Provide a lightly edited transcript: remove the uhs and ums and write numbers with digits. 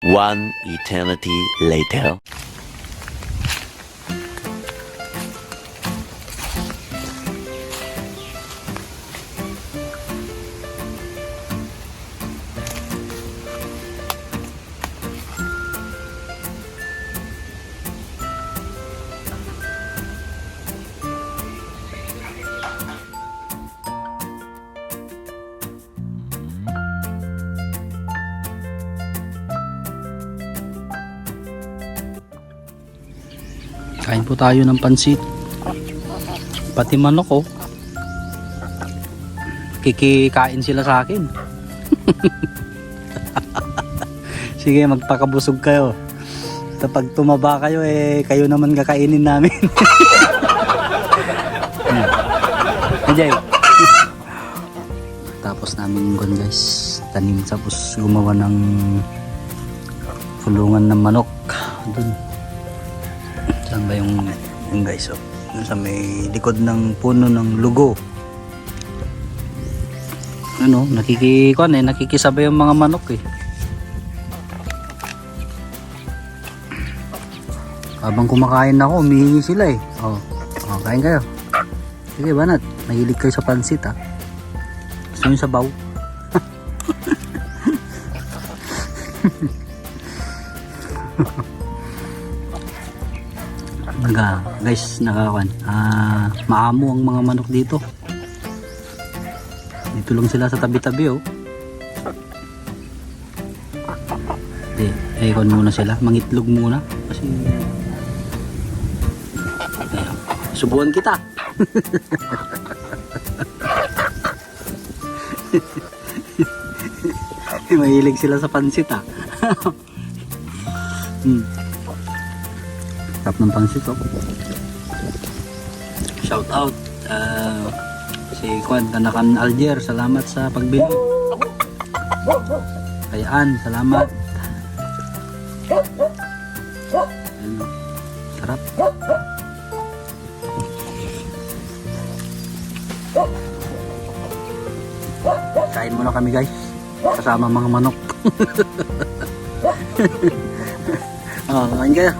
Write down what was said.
One eternity later. Kain po tayo ng pansit. Pati manok oh. Kikikain sila sa akin. Sige, magpakabusog kayo. Kapag tumaba kayo kayo naman kakainin namin. Enjoy. Tapos namin yun guys. Tanim tapos gumawa ng kulungan ng manok. Doon. Saan ba yung guys oh? Sa may likod ng puno ng lugo. Ano, nakikisabay yung mga manok eh. Habang kumakain ako, umihingi sila eh. Oh, kain kayo. Sige banat, mahilig kayo sa pansit ah. Gusto nyo sabaw? Guys, maamo ang mga manok dito. Dito lang sila sa tabi-tabi oh. Ikon muna sila, mangitlog muna kasi subuan kita. Mahilig sila sa pansit ah. Tap ng pansit oh. Shout out si Kwan Kanakan Alger, salamat sa pagbili. Kay Ann, salamat. Ayun, sarap. Kain muna kami guys kasama mga manok. Kain kayo.